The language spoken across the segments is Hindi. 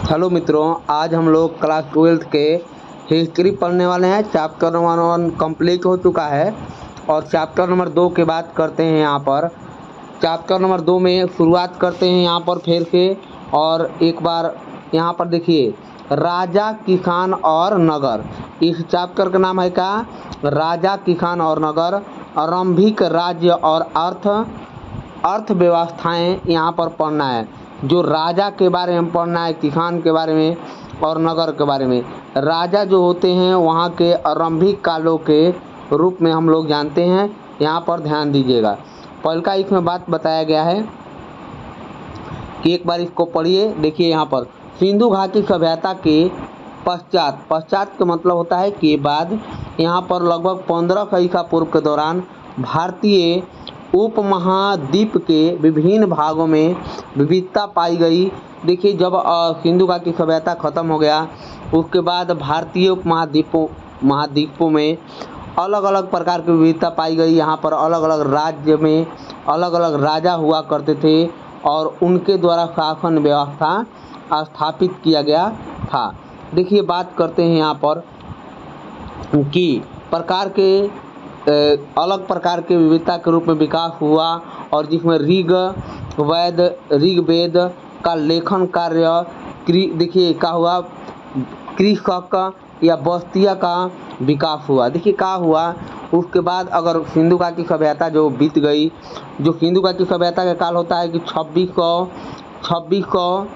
हेलो मित्रों, आज हम लोग क्लास 12th के हिस्ट्री पढ़ने वाले हैं। चैप्टर नंबर 1 कंप्लीट हो चुका है और चैप्टर नंबर 2 की बात करते हैं। यहाँ पर चैप्टर नंबर 2 में शुरुआत करते हैं यहाँ पर फिर से। और एक बार यहाँ पर देखिए, राजा किसान और नगर। इस चैप्टर का नाम है क्या? राजा किसान और नगर, आरंभिक राज्य और अर्थव्यवस्थाएं यहाँ पर पढ़ना है। जो राजा के बारे में पढ़ना है, किसान के बारे में और नगर के बारे में। राजा जो होते हैं वहाँ के आरंभिक कालों के रूप में हम लोग जानते हैं। यहाँ पर ध्यान दीजिएगा, पहल का इसमें बात बताया गया है कि एक बार इसको पढ़िए। देखिए यहाँ पर सिंधु घाटी सभ्यता के पश्चात का मतलब होता है कि बाद। यहाँ पर लगभग 15 ईसा पूर्व के दौरान भारतीय उपमहाद्वीप के विभिन्न भागों में विविधता पाई गई। देखिए, जब सिंधु घाटी सभ्यता खत्म हो गया, उसके बाद भारतीय उपमहाद्वीपों में अलग अलग प्रकार की विविधता पाई गई। यहाँ पर अलग अलग राज्य में अलग अलग राजा हुआ करते थे और उनके द्वारा शासन व्यवस्था स्थापित किया गया था। देखिए, बात करते हैं यहाँ पर कि प्रकार के अलग प्रकार के विविधता के रूप में विकास हुआ और जिसमें ऋग्वेद का लेखन कार्य, देखिए क्या हुआ, कृषक या बस्तिया का विकास हुआ। देखिए क्या हुआ, उसके बाद अगर सिंधु घाटी सभ्यता जो बीत गई, जो सिंधु घाटी सभ्यता का काल होता है कि 2600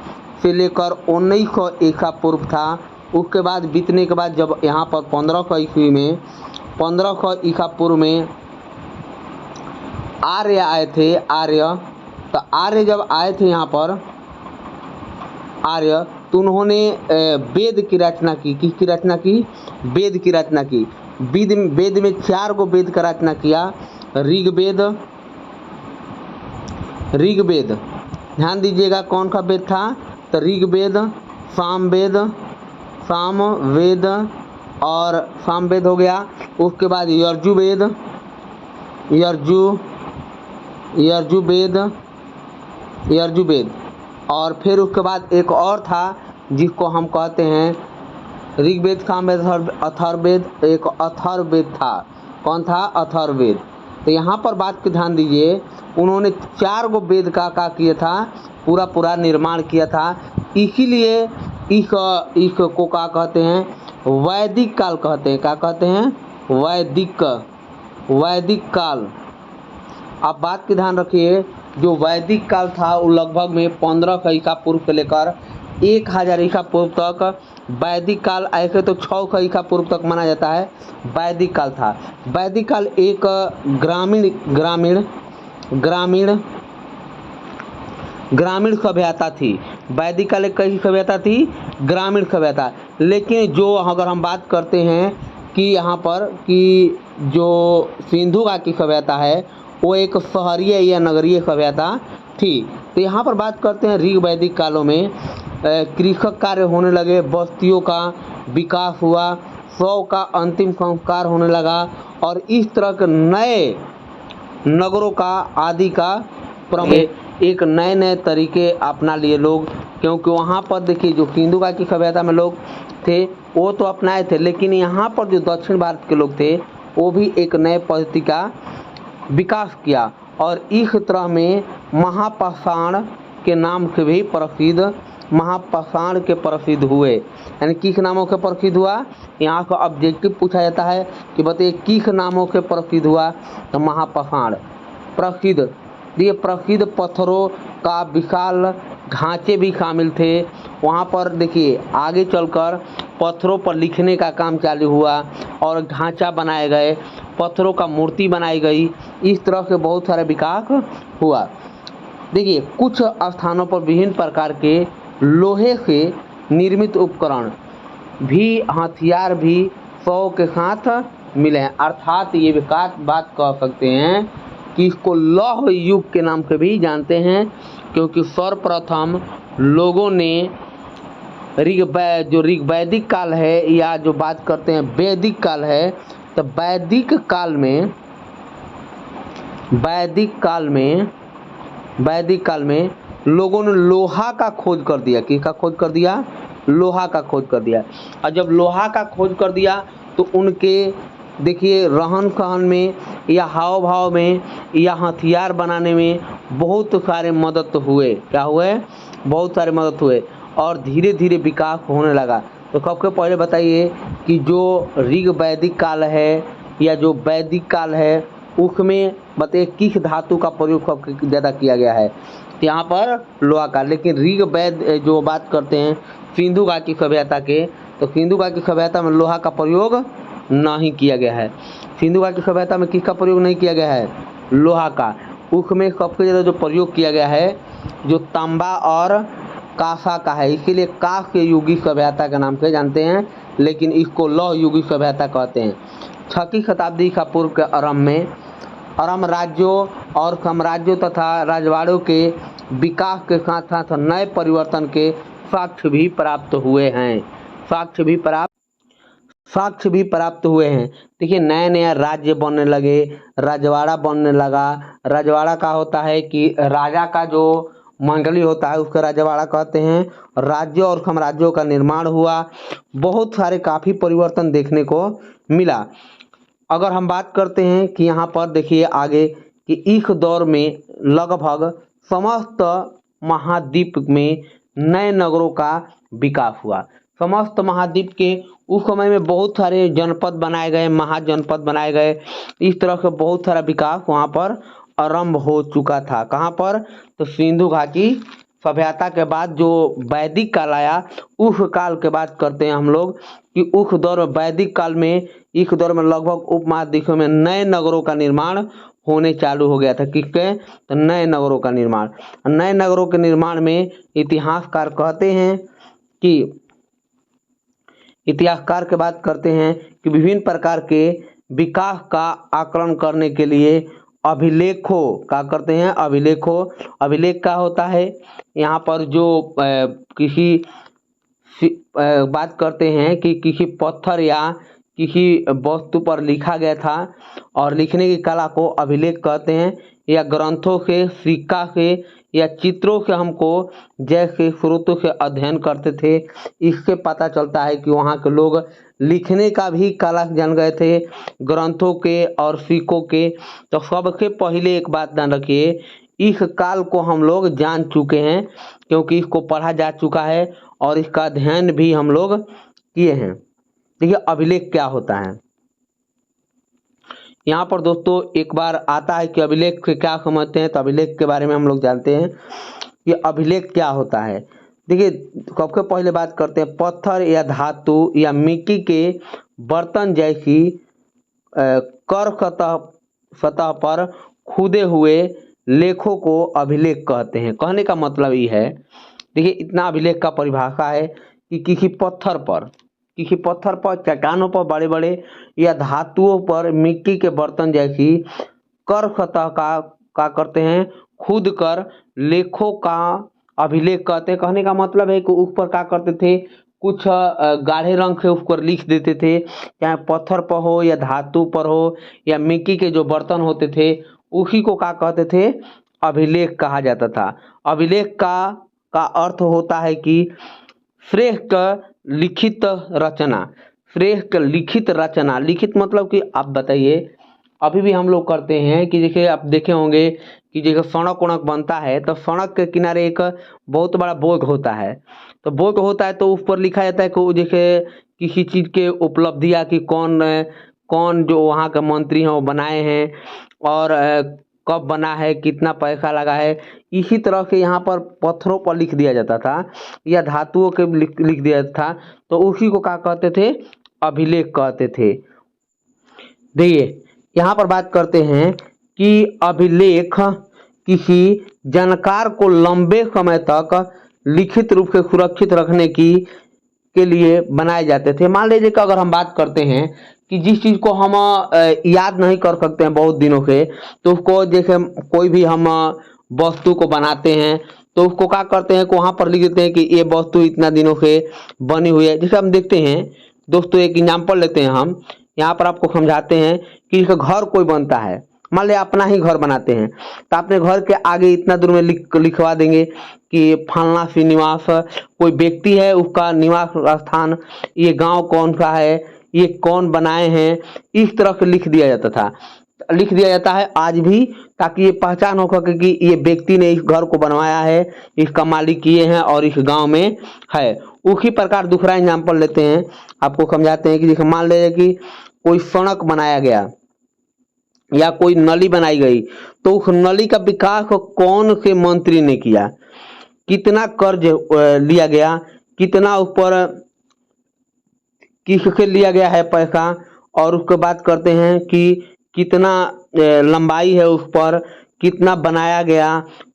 से लेकर 1900 ईसा पूर्व था। उसके बाद बीतने के बाद जब यहाँ पर 1500 ईसा पूर्व में आर्य आए थे। तो आर्य जब आए थे यहाँ पर आर्य, तो उन्होंने वेद की रचना की। किसकी रचना की? वेद की रचना की। वेद में 4 गो वेद का रचना किया। ऋग्वेद, ध्यान दीजिएगा कौन सा वेद था? तो ऋग्वेद, सामवेद और सामवेद हो गया। उसके बाद यजुर्वेद और फिर उसके बाद एक और था जिसको हम कहते हैं ऋग्वेद, सामवेद, अथर्ववेद। एक अथर्ववेद था। कौन था? अथर्ववेद। तो यहाँ पर बात की ध्यान दीजिए, उन्होंने 4 गो वेद का किया था, पूरा निर्माण किया था। इसीलिए इसको क्या कहते हैं? वैदिक काल कहते हैं। क्या कहते हैं? वैदिक काल। आप बात की ध्यान रखिए, जो वैदिक काल था वो लगभग में 1500 ईसा पूर्व से लेकर 1000 ईसा पूर्व तक वैदिक काल। ऐसे तो 600 ईसा पूर्व तक माना जाता है वैदिक काल था। वैदिक काल एक ग्रामीण सभ्यता थी। वैदिक काल एक कैसी सभ्यता थी? ग्रामीण सभ्यता। लेकिन जो अगर हम बात करते हैं कि यहाँ पर कि जो सिंधु घाटी सभ्यता है वो एक शहरीय या नगरीय सभ्यता थी। तो यहाँ पर बात करते हैं ऋग्वैदिक कालों में कृषक कार्य होने लगे, बस्तियों का विकास हुआ, शव का अंतिम संस्कार होने लगा और इस तरह के नए नगरों का आदि का एक नए तरीके अपना लिए लोग। क्योंकि वहाँ पर देखिए, जो सिंधु घाटी सभ्यता में लोग थे वो तो अपनाए थे, लेकिन यहाँ पर जो दक्षिण भारत के लोग थे वो भी एक नए पद्धति का विकास किया। और इस तरह में महापाषाण के नाम से भी प्रसिद्ध हुए। यानी किस नामों के प्रसिद्ध हुआ? यहाँ का ऑब्जेक्टिव पूछा जाता है कि बताइए किस नामों के प्रसिद्ध हुआ? तो महापाषाण प्रसिद्ध। ये प्रसिद्ध पत्थरों का विशाल ढांचे भी शामिल थे। वहाँ पर देखिए आगे चलकर पत्थरों पर लिखने का काम चालू हुआ और ढांचा बनाए गए, पत्थरों का मूर्ति बनाई गई। इस तरह से बहुत सारा विकास हुआ। देखिए, कुछ स्थानों पर विभिन्न प्रकार के लोहे से निर्मित उपकरण भी, हथियार भी शव के साथ मिले हैं। अर्थात ये विकास बात कह सकते हैं कि इसको लौह युग के नाम से भी जानते हैं, क्योंकि सर्वप्रथम लोगों ने जो ऋग्वैदिक काल है या जो बात करते हैं वैदिक काल है, तो वैदिक काल में लोगों ने लोहा का खोज कर दिया। किसका खोज कर दिया? लोहा का खोज कर दिया। और जब लोहा का खोज कर दिया तो उनके देखिए रहन सहन में या हाव भाव में या हथियार बनाने में बहुत सारे मदद हुए। क्या हुए? बहुत सारे मदद हुए और धीरे धीरे विकास होने लगा। तो सबसे पहले बताइए कि जो ऋग वैदिक काल है या जो वैदिक काल है उसमें बताइए किस धातु का प्रयोग सबसे ज़्यादा किया गया है? तो यहाँ पर लोहा का। लेकिन ऋग वैद जो बात करते हैं सिंधु घाटी की सभ्यता के, तो सिंधु घाटी की सभ्यता में लोहा का प्रयोग नहीं किया गया है। सिंधु घाटी की सभ्यता में किसका प्रयोग नहीं किया गया है? लोहा का। उसमें सबसे ज़्यादा जो प्रयोग किया गया है जो तांबा और कांसा का है, इसीलिए कांस्य युगी सभ्यता के नाम से जानते हैं, लेकिन इसको लौह युगी सभ्यता कहते हैं। 6वीं शताब्दी का पूर्व के आरंभ में अरम राज्यों और साम्राज्यों तथा राजवाड़ों के विकास के साथ साथ नए परिवर्तन के साक्ष्य भी प्राप्त हुए हैं। साक्ष्य भी प्राप्त हुए हैं। देखिए नया नया राज्य बनने लगे, राजवाड़ा बनने लगा। राजवाड़ा का होता है कि राजा का जो मंडली होता है उसका राजवाड़ा कहते हैं। राज्यों और साम्राज्यों का निर्माण हुआ, बहुत सारे काफ़ी परिवर्तन देखने को मिला। अगर हम बात करते हैं कि यहाँ पर देखिए आगे कि इस दौर में लगभग समस्त महाद्वीप में नए नगरों का विकास हुआ। समस्त महाद्वीप के उस समय में बहुत सारे जनपद बनाए गए, महाजनपद बनाए गए। इस तरह से बहुत सारा विकास वहाँ पर आरंभ हो चुका था। कहाँ पर? तो सिंधु घाटी सभ्यता के बाद जो वैदिक काल आया उस काल के बात करते हैं हम लोग कि उस दौर में वैदिक काल में इस दौर में लगभग उपमहाद्वीप में नए नगरों का निर्माण होने चालू हो गया था। किसके? तो नए नगरों का निर्माण। नए नगरों के निर्माण में इतिहासकार कहते हैं कि इतिहासकार की बात करते हैं कि विभिन्न प्रकार के विकास का आकलन करने के लिए अभिलेखों का करते हैं। अभिलेख का होता है यहाँ पर जो किसी बात करते हैं कि किसी पत्थर या किसी वस्तु पर लिखा गया था और लिखने की कला को अभिलेख कहते हैं। या ग्रंथों से, सिक्का से या चित्रों से हमको जैसे स्रोतों से अध्ययन करते थे, इससे पता चलता है कि वहाँ के लोग लिखने का भी कला जान गए थे, ग्रंथों के और सिक्कों के। तो सबसे पहले एक बात ध्यान रखिए, इस काल को हम लोग जान चुके हैं क्योंकि इसको पढ़ा जा चुका है और इसका अध्ययन भी हम लोग किए हैं। देखिए अभिलेख क्या होता है यहाँ पर दोस्तों, एक बार आता है कि अभिलेख से क्या समझते हैं, तो अभिलेख के बारे में हम लोग जानते हैं कि अभिलेख क्या होता है। देखिए सबसे पहले बात करते हैं पत्थर या धातु या मिट्टी के बर्तन जैसी कर सतह पर खुदे हुए लेखों को अभिलेख कहते हैं। कहने का मतलब ये है, देखिए इतना अभिलेख का परिभाषा है कि किसी पत्थर पर, चट्टानों पर, बड़े बड़े या धातुओं पर मिट्टी के बर्तन जैसी कर सतह का करते हैं खुद कर लेखों का अभिलेख कहते हैं। कहने का मतलब है कि उस पर क्या करते थे, कुछ गाढ़े रंग से उस पर लिख देते थे, चाहे पत्थर पर हो या धातु पर हो या मिट्टी के जो बर्तन होते थे उसी को क्या कहते थे, अभिलेख कहा जाता था। अभिलेख का अर्थ होता है कि श्रेष्ठ लिखित रचना। श्रेष्ठ लिखित रचना, लिखित मतलब कि आप बताइए अभी भी हम लोग करते हैं कि देखिए आप देखे होंगे कि जैसे सड़क वड़क बनता है तो सड़क के किनारे एक बहुत बड़ा बोर्ड होता है। तो बोर्ड होता है तो उस पर लिखा जाता है कि जैसे किसी चीज़ के उपलब्धियाँ कि कौन जो वहाँ के मंत्री हैं वो बनाए हैं और कब बना है, कितना पैसा लगा है। इसी तरह से यहाँ पर पत्थरों पर लिख दिया जाता था या धातुओं के लिख दिया था, तो उसी को क्या कहते थे, अभिलेख कहते थे। देखिए यहाँ पर बात करते हैं कि अभिलेख किसी जानकार को लंबे समय तक लिखित रूप से सुरक्षित रखने के लिए बनाए जाते थे। मान लीजिए कि अगर हम बात करते हैं कि जिस चीज़ को हम याद नहीं कर सकते हैं बहुत दिनों से, तो उसको जैसे कोई भी हम वस्तु को बनाते हैं तो उसको क्या करते हैं कि वहाँ पर लिख देते हैं कि ये वस्तु इतना दिनों से बनी हुई है। जैसे हम देखते हैं दोस्तों, एक एग्जाम्पल लेते हैं हम, यहाँ पर आपको समझाते हैं कि घर कोई बनता है, मान लिया अपना ही घर बनाते हैं तो अपने घर के आगे इतना दूर में लिखवा देंगे कि फलना सी निवास, कोई व्यक्ति है उसका निवास स्थान, ये गांव कौन सा है, ये कौन बनाए हैं, इस तरह से लिख दिया जाता है आज भी, ताकि ये पहचान हो सके कि ये व्यक्ति ने इस घर को बनवाया है, इसका मालिक ये है और इस गांव में है। उसी प्रकार दूसरा एग्जाम्पल लेते हैं, आपको समझाते हैं कि जैसे मान लीजिए कि कोई सड़क बनाया गया या कोई नली बनाई गई, तो उस नली का विकास कौन से मंत्री ने किया, कितना कर्ज लिया गया, कितना ऊपर किससे लिया गया है पैसा, और उसके बाद करते हैं कि कितना लंबाई है उस पर, कितना बनाया गया,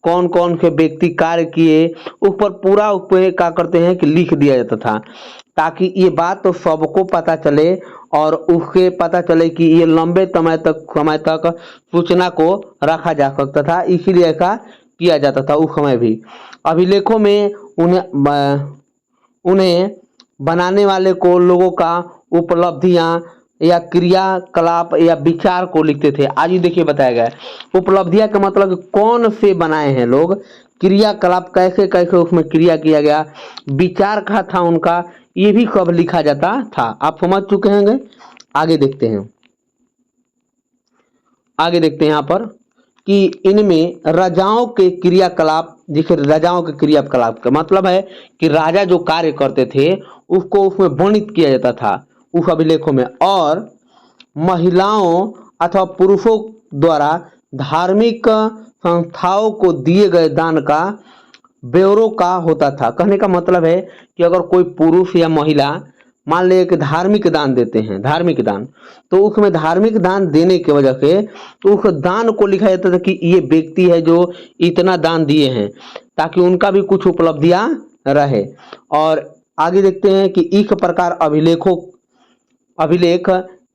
कौन कौन से व्यक्ति कार्य किए, उस पर पूरा उस पर क्या करते हैं कि लिख दिया जाता था, ताकि ये बात तो सबको पता चले और उसके पता चले कि ये लंबे समय तक सूचना को रखा जा सकता था, इसीलिए ऐसा किया जाता था उस समय भी। अभिलेखों में उन्हें बनाने वाले को लोगों का उपलब्धियां या क्रियाकलाप या विचार को लिखते थे। आज ही देखिए बताया गया है उपलब्धियां का मतलब कौन से बनाए हैं लोग, क्रियाकलाप कैसे कैसे उसमें क्रिया किया गया, विचार का था उनका, ये भी कब लिखा जाता था, आप समझ चुके होंगे। आगे देखते हैं यहाँ पर कि इनमें राजाओं के क्रियाकलाप, जिसे राजाओं के क्रियाकलाप का मतलब है कि राजा जो कार्य करते थे उसको उसमें वर्णित किया जाता था उस अभिलेखों में, और महिलाओं अथवा पुरुषों द्वारा धार्मिक संस्थाओं को दिए गए दान का ब्यौरों का होता था। कहने का मतलब है कि अगर कोई पुरुष या महिला मान ले कि धार्मिक दान देते हैं, धार्मिक दान, तो उसमें धार्मिक दान देने की वजह से तो उस दान को लिखा जाता था कि ये व्यक्ति है जो इतना दान दिए हैं, ताकि उनका भी कुछ उपलब्धियां रहे। और आगे देखते हैं कि इस प्रकार अभिलेख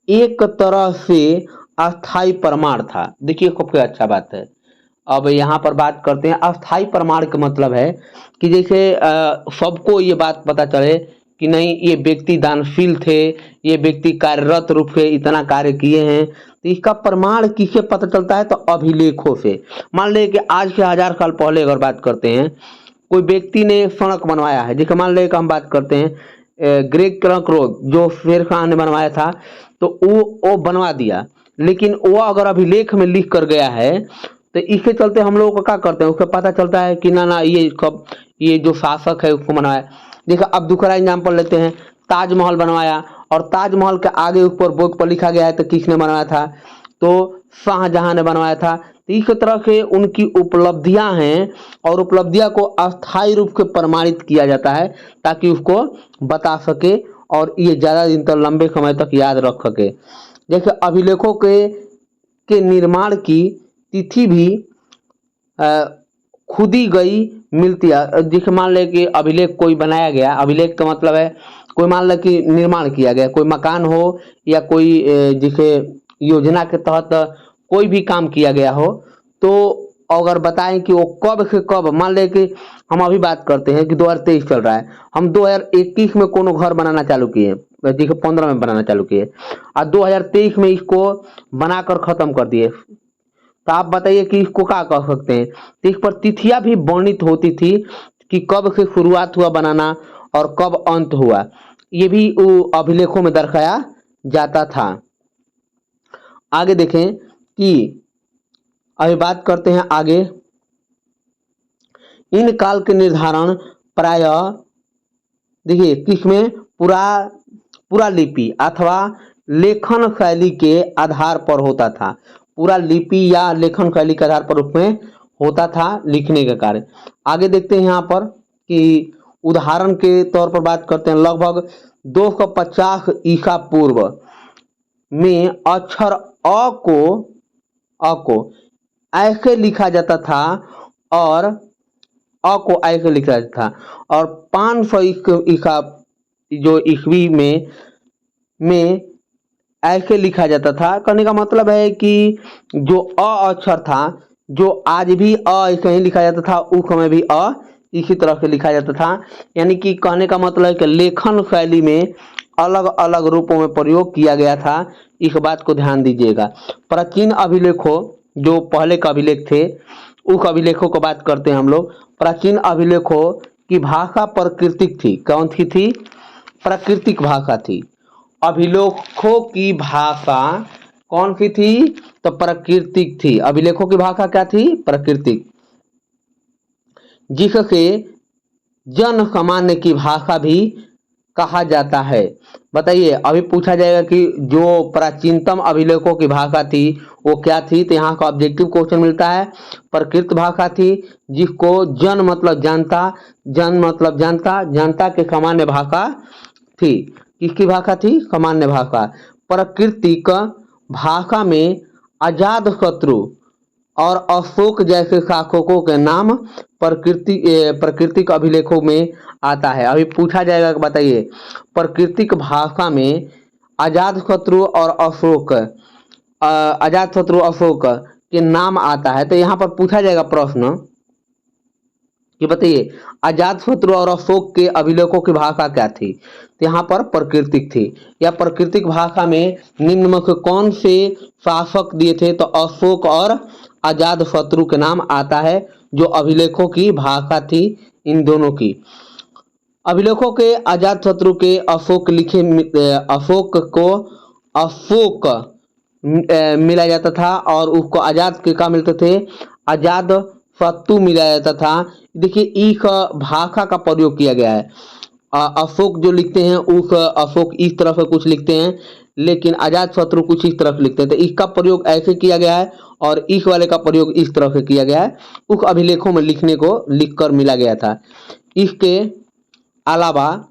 एक तरह से अस्थाई प्रमाण था। देखिए सबसे अच्छा बात है। अब यहाँ पर बात करते हैं अस्थाई प्रमाण का मतलब है कि जैसे सबको ये बात पता चले कि नहीं ये व्यक्ति दानशील थे, ये व्यक्ति कार्यरत रूप से इतना कार्य किए हैं, तो इसका प्रमाण किससे पता चलता है, तो अभिलेखों से। मान ले कि आज से 1000 साल पहले अगर बात करते हैं, कोई व्यक्ति ने सड़क बनवाया है, जैसे मान ले कि हम बात करते हैं ग्रेग ट्रंक रोड जो शेर खान ने बनवाया था, तो वो बनवा दिया, लेकिन वो अगर अभिलेख में लिख कर गया है तो इसके चलते हम लोगों को क्या करते हैं, उसको पता चलता है कि ना ये जो शासक है उसको बनवाया। देखो अब दूसरा एग्जाम्पल लेते हैं, ताजमहल बनवाया और ताजमहल के आगे ऊपर बोर्ड पर लिखा गया है तो किसने बनवाया था, तो शाहजहां ने बनवाया था। तो इस तरह से उनकी उपलब्धियां हैं और उपलब्धियां को अस्थायी रूप से प्रमाणित किया जाता है ताकि उसको बता सके और ये ज़्यादा दिन तक लंबे समय तक याद रख सके। जैसे अभिलेखों के निर्माण की तिथि भी खुदी गई मिलती है। जैसे मान ले कि अभिलेख कोई बनाया गया, अभिलेख का मतलब है कोई मान ले कि निर्माण किया गया, कोई मकान हो या कोई जैसे योजना के तहत कोई भी काम किया गया हो, तो अगर बताएं कि वो कब से कब, मान ले कि हम अभी बात करते हैं कि 2023 चल रहा है, हम 2021 में कोनो घर बनाना चालू किए, जैसे 15 में बनाना चालू किए और 2023 में इसको बनाकर खत्म कर दिए, तो आप बताइए कि इसको क्या कह सकते हैं। तो इस पर तिथियां भी वर्णित होती थी कि कब से शुरुआत हुआ बनाना और कब अंत हुआ, ये भी अभिलेखों में दर्शाया जाता था। आगे देखें कि अभी बात करते हैं आगे, इन काल के निर्धारण प्राय देखिए किसमें पूरा लिपि अथवा लेखन शैली के आधार पर होता था, पूरा लिपि या लेखन शैली के आधार पर उसमें होता था लिखने का कार्य। आगे देखते हैं यहाँ पर कि उदाहरण के तौर पर बात करते हैं, लगभग 250 ईसा पूर्व में अक्षर अ को ऐसे लिखा जाता था और अ को ऐसे लिखा जाता था, और 500 ईसा जो ईस्वी में ऐसे लिखा जाता था। कहने का मतलब है कि जो अ अक्षर था, जो आज भी अ ऐसे ही लिखा जाता था, उस समय भी अ इसी तरह से लिखा जाता था। यानी कि कहने का मतलब है कि लेखन शैली में अलग अलग रूपों में प्रयोग किया गया था, इस बात को ध्यान दीजिएगा। प्राचीन अभिलेखों जो पहले के अभिलेख थे उस अभिलेखों को बात करते हैं हम लोग। प्राचीन अभिलेखों की भाषा प्राकृतिक थी। कौन सी थी? प्राकृतिक भाषा थी। अभिलेखों की भाषा कौन सी थी? तो प्राकृतिक थी। अभिलेखों की भाषा क्या थी? प्राकृतिक, जिससे जन सामान्य की भाषा भी कहा जाता है। बताइए, अभी पूछा जाएगा कि जो प्राचीनतम अभिलेखों की भाषा थी वो क्या थी, तो यहाँ का ऑब्जेक्टिव क्वेश्चन मिलता है। प्राकृत भाषा थी, जिसको जन मतलब जनता, जन मतलब जनता, जनता के सामान्य भाषा थी। किसकी भाषा थी? सामान्य भाषा। प्राकृतिक भाषा में आजाद शत्रु और अशोक जैसे शासकों के नाम प्राकृतिक अभिलेखों में आता है। अभी पूछा जाएगा, बताइए, प्राकृतिक भाषा में आजाद शत्रु और अशोक, आजाद शत्रु अशोक के नाम आता है। तो यहाँ पर पूछा जाएगा प्रश्न कि बताइए, आजाद शत्रु और अशोक के अभिलेखों की भाषा क्या थी? तो यहाँ पर प्राकृतिक थी। या प्राकृतिक भाषा में निम्न में से कौन से शासक दिए थे? तो अशोक और आजाद शत्रु के नाम आता है, जो अभिलेखों की भाषा थी इन दोनों की। अभिलेखों के आजाद शत्रु के अशोक लिखे, अशोक को अशोक मिला जाता था और उसको आजाद के क्या मिलते थे? आजाद शत्रु मिला जाता था। देखिए, इस भाषा का प्रयोग किया गया है। अशोक जो लिखते हैं उस अशोक इस तरह से कुछ लिखते हैं, लेकिन आजाद शत्रु कुछ इस तरफ लिखते हैं। तो इसका प्रयोग ऐसे किया गया है और इस वाले का प्रयोग इस तरह से किया गया है। उस अभिलेखों में लिखने को लिखकर मिला गया था। इसके अलावा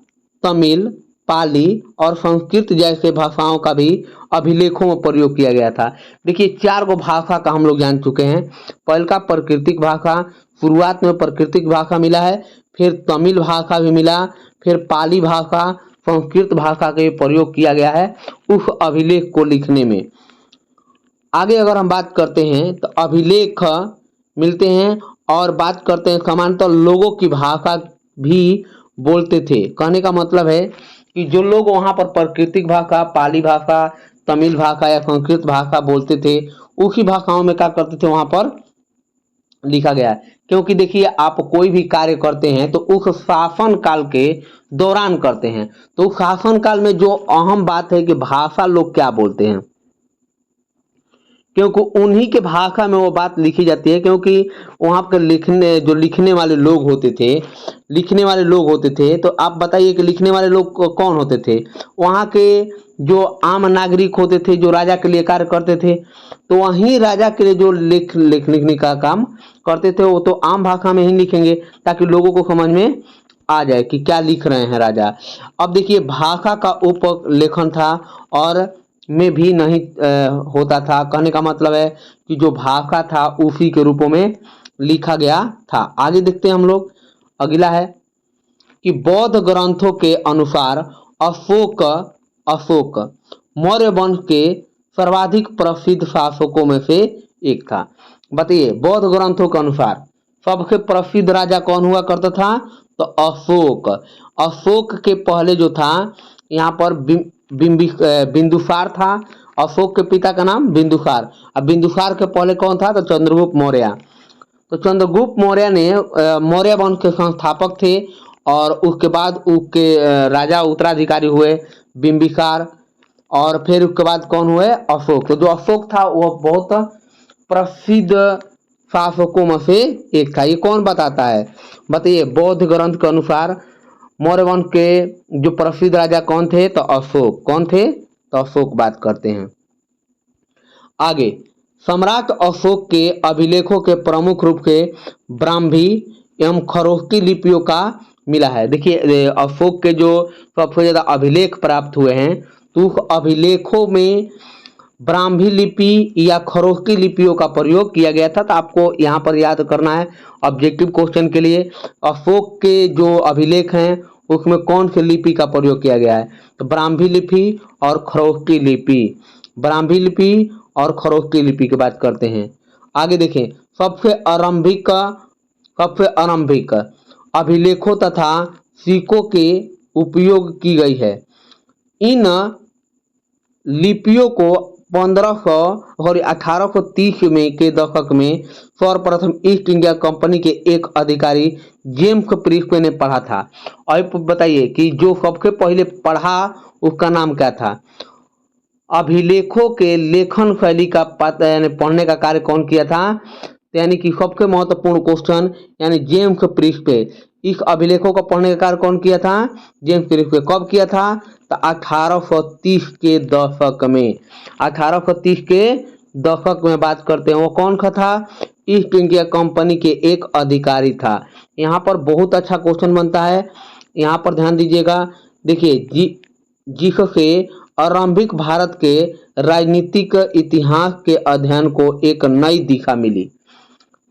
तमिल, पाली और संस्कृत जैसे भाषाओं का भी अभिलेखों में प्रयोग किया गया था। देखिए, 4 गो भाषा का हम लोग जान चुके हैं। पहले का प्राकृतिक भाषा, शुरुआत में प्राकृतिक भाषा मिला है, फिर तमिल भाषा भी मिला, फिर पाली भाषा, संस्कृत भाषा का प्रयोग किया गया है उस अभिलेख को लिखने में। आगे अगर हम बात करते हैं तो अभिलेख मिलते हैं और बात करते हैं सामान्यतः लोगों की भाषा भी बोलते थे। कहने का मतलब है कि जो लोग वहाँ पर प्राकृतिक भाषा, पाली भाषा, तमिल भाषा या संस्कृत भाषा बोलते थे, उसी भाषाओं में क्या करते थे? वहाँ पर लिखा गया है। क्योंकि देखिए, आप कोई भी कार्य करते हैं तो उस शासन काल के दौरान करते हैं, तो उस शासन काल में जो अहम बात है कि भाषा लोग क्या बोलते हैं, क्योंकि उन्हीं के भाषा में वो बात लिखी जाती है। क्योंकि वहाँ पर लिखने वाले लोग होते थे, तो आप बताइए कि लिखने वाले लोग कौन होते थे? वहाँ के जो आम नागरिक होते थे, जो राजा के लिए कार्य करते थे, तो वहीं राजा के लिए जो लिखने का काम करते थे वो तो आम भाषा में ही लिखेंगे, ताकि लोगों को समझ में आ जाए कि क्या लिख रहे हैं राजा। अब देखिए, भाषा का उपलेखन था और में भी नहीं होता था। कहने का मतलब है कि जो भाषा था उसी के रूपों में लिखा गया था। आगे देखते हैं हम लोग। अगला है कि बौद्ध ग्रंथों के अनुसार अशोक मौर्य वंश के सर्वाधिक प्रसिद्ध शासकों में से एक था। बताइए, बौद्ध ग्रंथों के अनुसार सबसे प्रसिद्ध राजा कौन हुआ करता था? तो अशोक। अशोक के पहले जो था यहाँ पर बिंदुसार था। अशोक के पिता का नाम बिंदुसार। अब बिंदुसार के पहले कौन था? तो चंद्रगुप्त मौर्य। तो चंद्रगुप्त मौर्य ने मौर्य वंश के संस्थापक थे और उसके बाद उसके राजा उत्तराधिकारी हुए बिंबिसार, और फिर उसके बाद कौन हुए? अशोक। तो जो अशोक था वो बहुत प्रसिद्ध शासकों में से एक था। ये कौन बताता है? बताइए, बौद्ध ग्रंथ के अनुसार मौर्य वंश के जो प्रसिद्ध राजा कौन थे? तो अशोक। कौन थे? तो अशोक बात करते हैं। आगे, सम्राट अशोक के अभिलेखों के प्रमुख रूप से ब्राह्मी एवं खरोष्ठी लिपियों का मिला है। देखिए, अशोक के जो सबसे ज्यादा अभिलेख प्राप्त हुए हैं, तो अभिलेखों में ब्राह्मी लिपि या खरोष्ठी लिपियों का प्रयोग किया गया था। तो आपको यहाँ पर याद करना है ऑब्जेक्टिव क्वेश्चन के लिए, अशोक के जो अभिलेख हैं उसमें कौन सी लिपि का प्रयोग किया गया है? तो ब्राह्मी लिपि और खरोष्ठी लिपि। ब्राह्मी लिपि और खरोष्ठी लिपि की बात करते हैं। आगे देखें, सबसे आरंभिक अभिलेखों तथा सिक्कों के उपयोग की गई है। इन लिपियों को 1500 और 1830 में के दशक में सर्वप्रथम ईस्ट इंडिया कंपनी के एक अधिकारी जेम्स प्रिंस्पे ने पढ़ा था। अब बताइए कि जो सबसे पहले पढ़ा उसका नाम क्या था। अभिलेखों के लेखन शैली का यानी पढ़ने का कार्य कौन किया था, यानी कि सबसे महत्वपूर्ण क्वेश्चन, यानी जेम्स प्रिंस्पे। इस अभिलेखों को पढ़ने का कार्य कौन किया था, जेम्स प्रिंस्पे। कब किया था, तो 1830 के दशक में। 1830 के दशक में बात करते हैं। वो कौन था, ईस्ट इंडिया कंपनी के एक अधिकारी था। यहाँ पर बहुत अच्छा क्वेश्चन बनता है, यहाँ पर ध्यान दीजिएगा। देखिए जिससे आरंभिक भारत के राजनीतिक इतिहास के अध्ययन को एक नई दिशा मिली।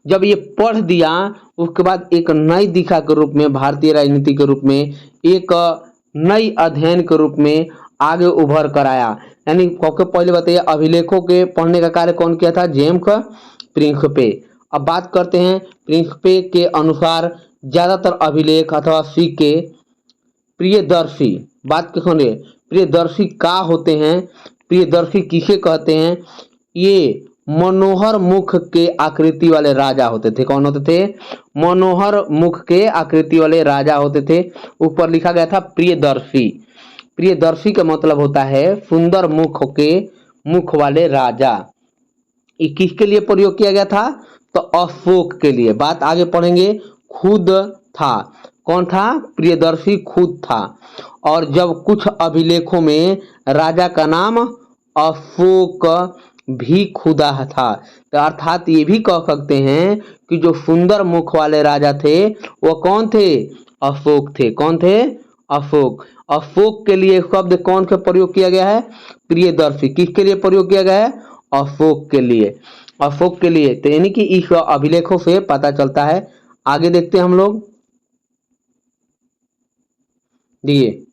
जब ये पढ़ दिया उसके बाद एक नई दिशा के रूप में, भारतीय राजनीति के रूप में, एक नई अध्ययन के रूप में आगे उभर कर आया। यानी सबसे पहले बताइए अभिलेखों के पढ़ने का कार्य कौन किया था, जेम्स प्रिंस्पे। अब बात करते हैं प्रिंस्पे के अनुसार ज्यादातर अभिलेख अथवा सिक्के प्रियदर्शी, बात के सुनिए, प्रियदर्शी का होते हैं, प्रियदर्शी किसे कहते हैं, ये मनोहर मुख के आकृति वाले राजा होते थे। कौन होते थे, मनोहर मुख के आकृति वाले राजा होते थे। ऊपर लिखा गया था प्रियदर्शी। प्रियदर्शी का मतलब होता है सुंदर मुख के मुख वाले राजा। ये किसके लिए प्रयोग किया गया था, तो अशोक के लिए। बात आगे पढ़ेंगे। खुद था, कौन था, प्रियदर्शी खुद था। और जब कुछ अभिलेखों में राजा का नाम अशोक भी खुदा था, तो अर्थात ये भी कह सकते हैं कि जो सुंदर मुख वाले राजा थे वो कौन थे, अशोक थे। कौन थे, अशोक। अशोक के लिए शब्द कौन से प्रयोग किया गया है, प्रियदर्शी। किसके लिए प्रयोग किया गया है, अशोक के लिए। अशोक के लिए, तो यानी कि इस अभिलेखों से पता चलता है। आगे देखते हैं हम लोग। देखिए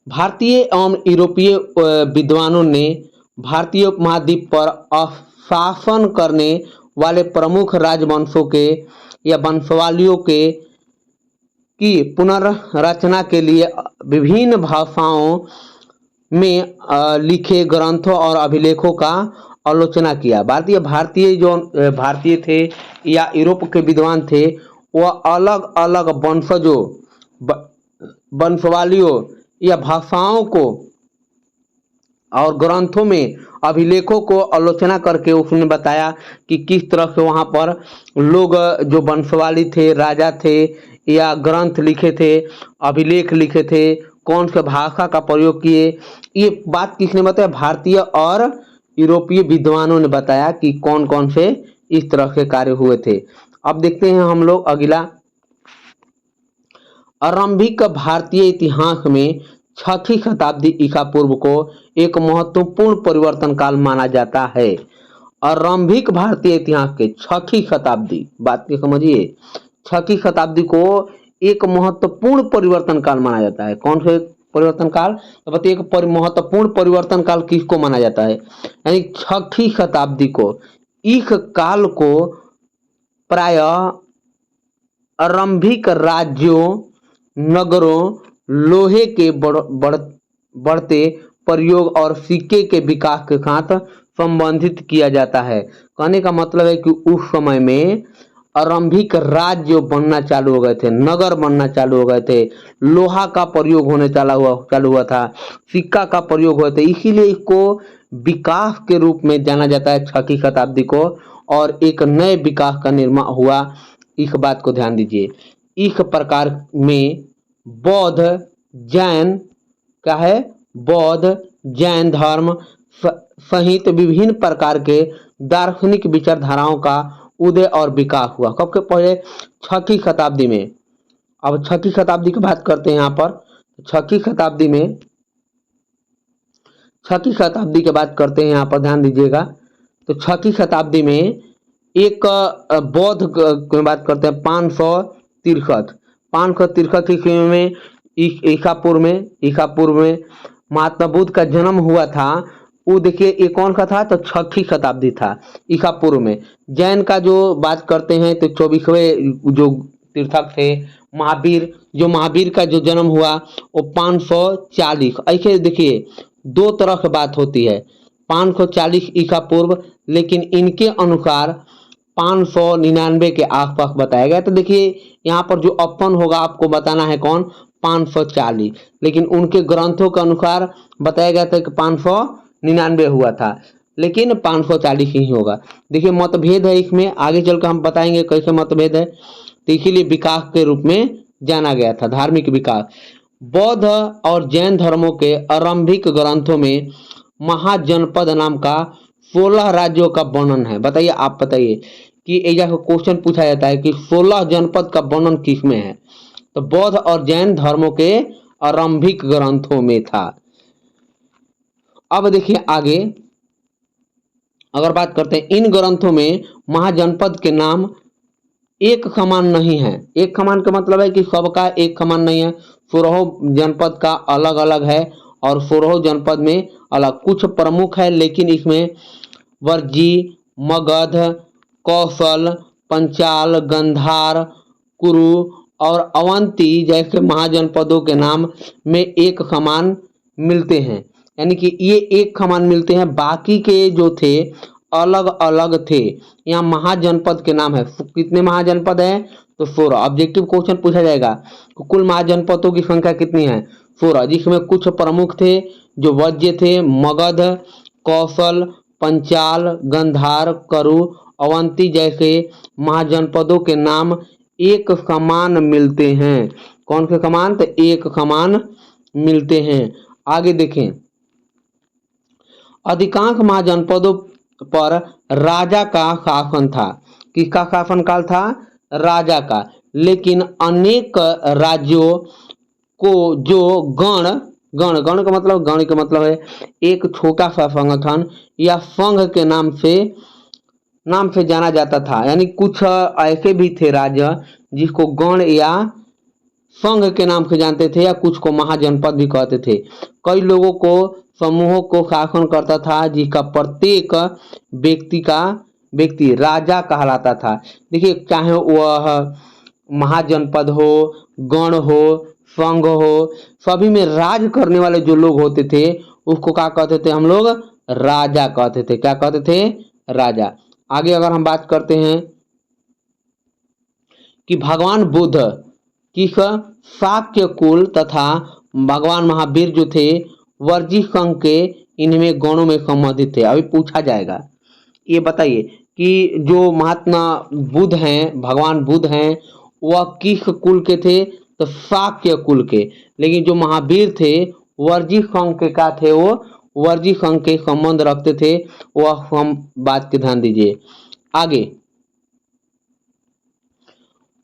भारतीय एवं यूरोपीय विद्वानों ने भारतीय उपमहाद्वीप पर शासन करने वाले प्रमुख राजवंशों के या वंशावलियों के की पुनर्रचना के लिए विभिन्न भाषाओं में लिखे ग्रंथों और अभिलेखों का आलोचना किया। भारतीय जो भारतीय थे या यूरोप के विद्वान थे, वह अलग अलग वंशजों, वंशावलियों या भाषाओं को और ग्रंथों में अभिलेखों को आलोचना करके उसने बताया कि किस तरह से वहाँ पर लोग जो वंशावली थे, राजा थे या ग्रंथ लिखे थे, अभिलेख लिखे थे, कौन से भाषा का प्रयोग किए। ये बात किसने बताया, भारतीय और यूरोपीय विद्वानों ने बताया कि कौन कौन से इस तरह के कार्य हुए थे। अब देखते हैं हम लोग अगला। आरंभिक भारतीय इतिहास में 6वीं शताब्दी ईसा पूर्व को एक महत्वपूर्ण परिवर्तन काल माना जाता है। आरंभिक भारतीय इतिहास के 6वीं शताब्दी, बात को समझिए, 6वीं शताब्दी को एक महत्वपूर्ण परिवर्तन काल माना जाता है। कौन से परिवर्तन काल, तो बताइए एक महत्वपूर्ण परिवर्तन काल किसको माना जाता है, यानी 6वीं शताब्दी को। इस काल को प्राय आरंभिक राज्यों, नगरों, लोहे के बढ़ते प्रयोग और सिक्के के विकास के साथ संबंधित किया जाता है। कहने का मतलब है कि उस समय में आरंभिक राज्य बनना चालू हो गए थे, नगर बनना चालू हो गए थे, लोहा का प्रयोग होने चालू हुआ था, सिक्का का प्रयोग हुआ था। इसीलिए इसको विकास के रूप में जाना जाता है 6वीं शताब्दी को, और एक नए विकास का निर्माण हुआ। इस बात को ध्यान दीजिए। इस प्रकार में बौद्ध, जैन क्या है, बौद्ध, जैन धर्म सहित विभिन्न प्रकार के दार्शनिक विचारधाराओं का उदय और विकास हुआ। कब के पहले, 6वीं शताब्दी में। अब 6वीं शताब्दी की बात करते हैं यहाँ पर। 6वीं शताब्दी में, 6वीं शताब्दी की बात करते हैं यहाँ पर, ध्यान दीजिएगा। तो 6वीं शताब्दी में एक बौद्ध की बात करते हैं, 563 ईस्वी में ईसा पूर्व में महात्मा बुद्ध का जन्म हुआ था। वो देखिए ये कौन का था, तो 6वीं शताब्दी था, ईसा पूर्व में। जैन का जो बात करते हैं तो 24वें जो तीर्थक थे महावीर, जो महावीर का जो जन्म हुआ वो 540, ऐसे देखिए दो तरह की बात होती है 540 ईसा पूर्व, लेकिन इनके अनुसार 599 के आसपास बताया गया। तो देखिए यहाँ पर जो ऑप्शन होगा आपको बताना है कौन, 540, लेकिन उनके ग्रंथों के अनुसार बताया गया था कि 599 हुआ था, लेकिन 540 ही होगा। देखिए मतभेद है इसमें, आगे चलकर हम बताएंगे कैसे मतभेद है। तो इसीलिए विकास के रूप में जाना गया था, धार्मिक विकास। बौद्ध और जैन धर्मों के आरंभिक ग्रंथों में महाजनपद नाम का 16 राज्यों का वर्णन है। बताइए, आप बताइए कि ऐसा क्वेश्चन पूछा जाता है कि 16 जनपद का वर्णन किस में है, तो बौद्ध और जैन धर्मों के आरंभिक ग्रंथों में था। अब देखिए आगे अगर बात करते हैं, इन ग्रंथों में महाजनपद के नाम एक समान नहीं है। एक समान का मतलब है कि सबका एक समान नहीं है, 16 जनपद का अलग अलग है और 16 जनपद में अलग कुछ प्रमुख है, लेकिन इसमें वर्जी, मगध, कौशल, पंचाल, गंधार, कुरु और अवंती जैसे महाजनपदों के नाम में एक समान मिलते हैं, यानी कि ये एक समान मिलते हैं, बाकी के जो थे अलग अलग थे। यहाँ महाजनपद के नाम है, कितने महाजनपद है, तो 16। ऑब्जेक्टिव क्वेश्चन पूछा जाएगा तो कुल महाजनपदों की संख्या कितनी है, 16, जिसमें कुछ प्रमुख थे जो वज्य थे, मगध, कौशल, पंचाल, गंधार, करु, अवंती जैसे महाजनपदों के नाम एक समान मिलते हैं। कौन से समान, तो एक समान मिलते हैं। आगे देखें, अधिकांश महाजनपदों पर राजा का शासन था। किसका शासनकाल था, राजा का। लेकिन अनेक राज्यों को जो गण का मतलब, गण का मतलब है एक छोटा सा संगठन या संघ के नाम से जाना जाता था, यानी कुछ ऐसे भी थे राज्य जिसको गण या संघ के नाम से जानते थे, या कुछ को महाजनपद भी कहते थे। कई लोगों को समूहों को शासन करता था, जिसका प्रत्येक व्यक्ति राजा कहलाता था। देखिए, चाहे वह महाजनपद हो, गण हो, संघ हो, सभी में राज करने वाले जो लोग होते थे उसको क्या कहते थे, हम लोग राजा कहते थे। क्या कहते थे, राजा। आगे अगर हम बात करते हैं कि भगवान बुद्ध किस शाक्य कुल तथा भगवान महावीर जो थे वर्जी संघ के इनमें गणों में संबंधित थे। अभी पूछा जाएगा, ये बताइए कि जो महात्मा बुद्ध हैं, भगवान बुद्ध हैं, वह किस कुल के थे, तो शाक्य कुल के। लेकिन जो महावीर थे वर्जी संघ के का थे, वो वर्जी संघ के संबंध रखते थे। वह हम बात के ध्यान दीजिए। आगे,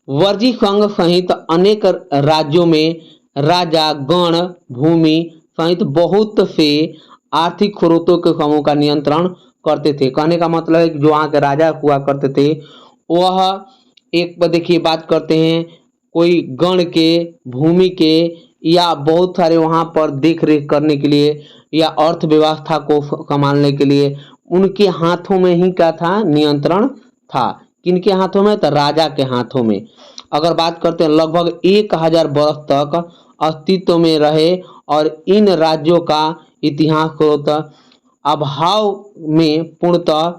वर्जी संघ सहित अनेक राज्यों में राजा, गण, भूमि सहित बहुत से आर्थिक स्रोतों के समूह का नियंत्रण करते थे। कहने का मतलब है कि जो वहाँ के राजा हुआ करते थे वह एक पर देखिए बात करते हैं, कोई गण के, भूमि के, या बहुत सारे वहाँ पर देख रेख करने के लिए या अर्थव्यवस्था को संभालने के लिए उनके हाथों में ही क्या था, नियंत्रण था। किनके हाथों में, तो राजा के हाथों में। अगर बात करते हैं, लगभग 1000 वर्ष तक अस्तित्व में रहे और इन राज्यों का इतिहास स्रोत अभाव में पूर्णतः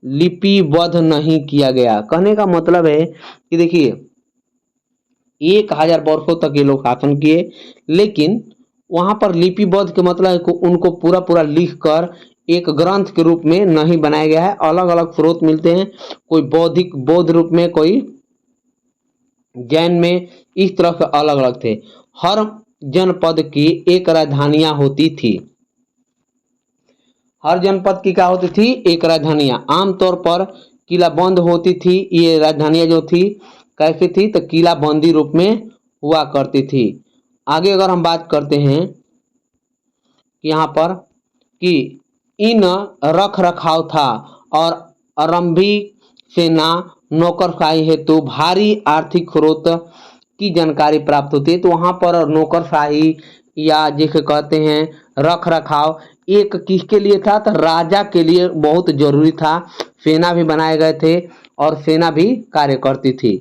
लिपिबद्ध नहीं किया गया। कहने का मतलब है कि देखिए 1000 वर्षों तक ये लोग शासन किए, लेकिन वहां पर लिपिबद्ध के मतलब है उनको पूरा पूरा लिख कर एक ग्रंथ के रूप में नहीं बनाया गया है। अलग अलग स्रोत मिलते हैं, कोई बौद्ध रूप में, कोई जैन में, इस तरह से अलग अलग थे। हर जनपद की एक राजधानियां होती थी। हर जनपद की क्या होती थी, एक राजधानियां। आमतौर पर किला बंद होती थी। ये राजधानियां जो थी कैसी थी, तो किला बंदी रूप में हुआ करती थी। आगे अगर हम बात करते हैं यहाँ पर कि इन रख रखाव था और आरंभिक सेना नौकरशाही हेतु भारी आर्थिक स्रोत की जानकारी प्राप्त होती है। तो वहाँ पर नौकरशाही या जिसे कहते हैं रख रखाव एक किसके लिए था, तो राजा के लिए बहुत जरूरी था। सेना भी बनाए गए थे और सेना भी कार्य करती थी।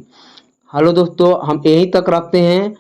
हेलो दोस्तों, हम यहीं तक रखते हैं।